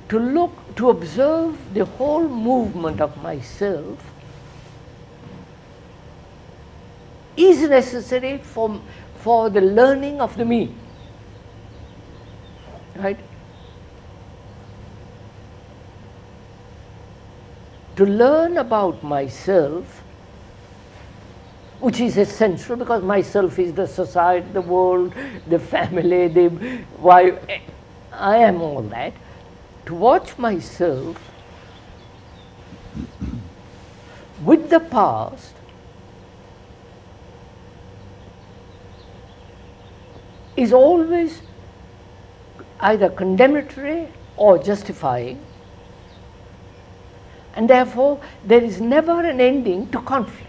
to observe the whole movement of myself is necessary for the learning of the me. Right? To learn about myself, which is essential because myself is the society, the world, the family, the wife, I am all that. To watch myself with the past is always either condemnatory or justifying, and therefore there is never an ending to conflict.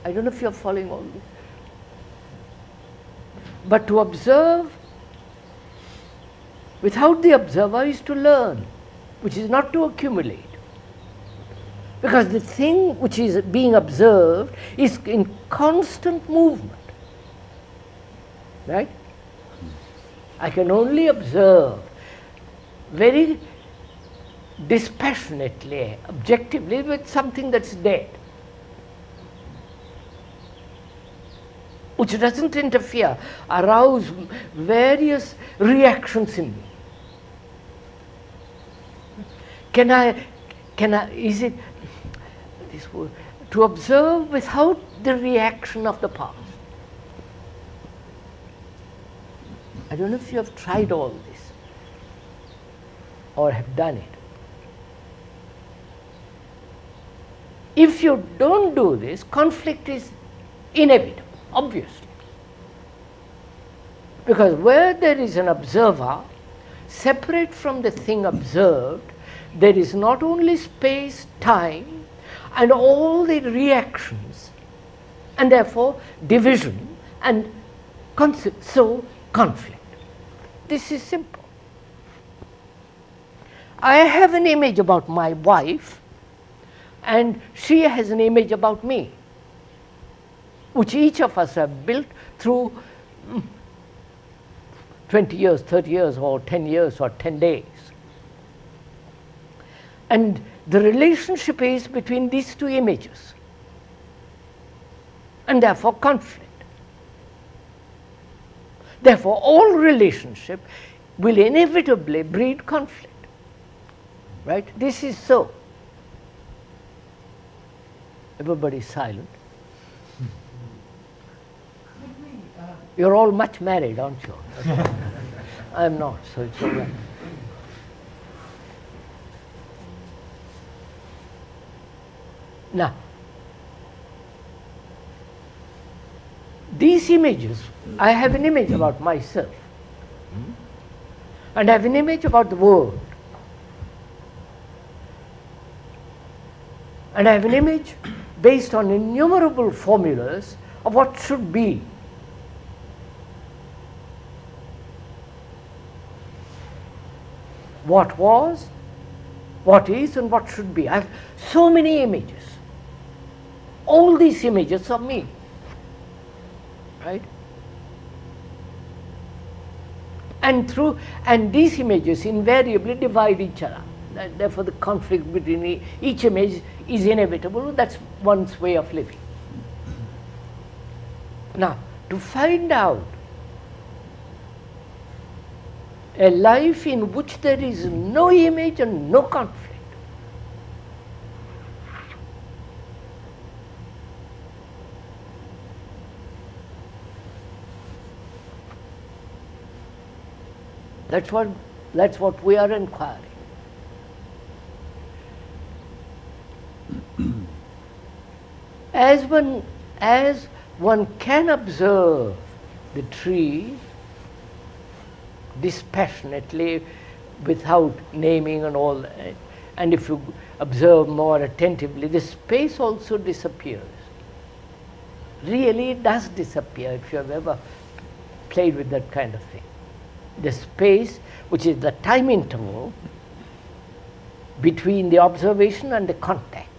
I don't know if you're following all this. But to observe without the observer is to learn, which is not to accumulate. Because the thing which is being observed is in constant movement. Right? I can only observe very dispassionately, objectively, with something that's dead, which doesn't interfere, arouse various reactions in me. Is it this word, to observe without the reaction of the past? I don't know if you have tried all this or have done it. If you don't do this, conflict is inevitable, obviously. Because where there is an observer, separate from the thing observed, there is not only space, time, and all the reactions, and therefore division and so conflict. This is simple. I have an image about my wife, and she has an image about me, which each of us have built through 20 years, 30 years, or 10 years, or 10 days. And the relationship is between these two images, and therefore conflict. Therefore, all relationship will inevitably breed conflict. Right? This is so. Everybody is silent. You're all much married, aren't you? I'm not, so it's all right. Now, these images, I have an image about myself, and I have an image about the world, and I have an image based on innumerable formulas of what should be. What was, what is, and what should be. I have so many images. All these images of me. Right? And these images invariably divide each other. Therefore, the conflict between each image is inevitable. That's one's way of living. Now, to find out a life in which there is no image and no conflict, that's what we are inquiring. As one can observe the tree dispassionately without naming and all that, and if you observe more attentively, the space also disappears. Really, it does disappear if you have ever played with that kind of thing. The space, which is the time interval between the observation and the contact,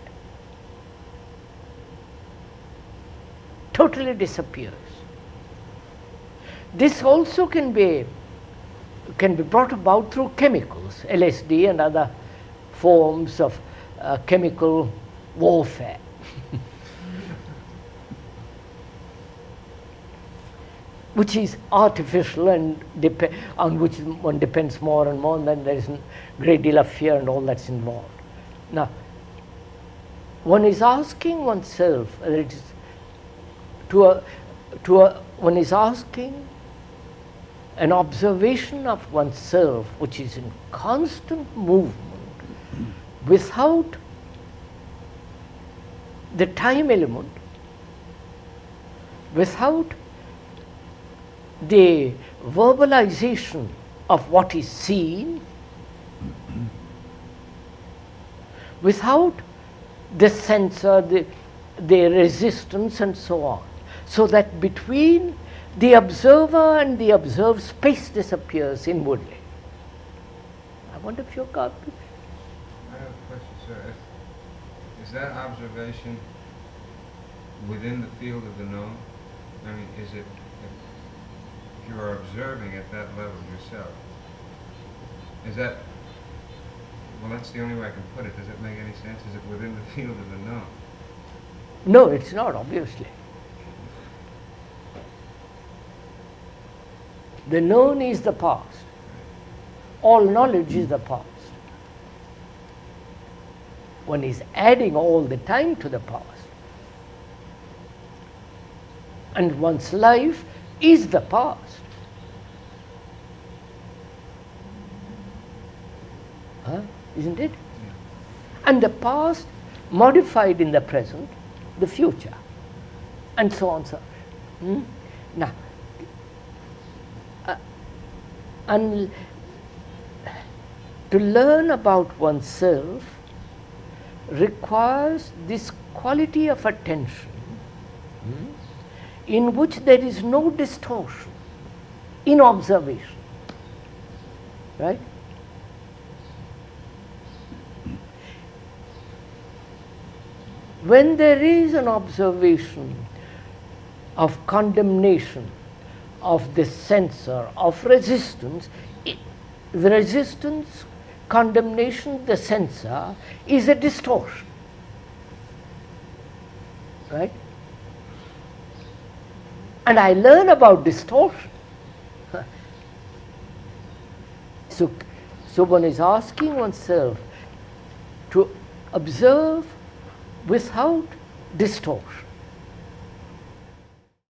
totally disappears. This also can be can be brought about through chemicals, LSD and other forms of chemical warfare. Which is artificial and on which one depends more and more, and then there is a great deal of fear and all that's involved. Now, one is asking oneself, whether it is one is asking an observation of oneself which is in constant movement without the time element, without the verbalization of what is seen, without the censor, the resistance and so on, so that between the observer and the observed space disappears inwardly. I wonder if you've got this. I have a question, sir. Is that observation within the field of the known? I mean, is it, if you are observing at that level yourself, is that, well, that's the only way I can put it. Does it make any sense? Is it within the field of the known? No, it's not, obviously. The known is the past. All knowledge is the past. One is adding all the time to the past. And one's life is the past. Huh? Isn't it? And the past modified in the present, the future, and so on, so on. Now, and to learn about oneself requires this quality of attention in which there is no distortion in observation, right? When there is an observation of condemnation, of the censor, of resistance, the resistance, condemnation, the censor is a distortion, right? And I learn about distortion. So one is asking oneself to observe without distortion.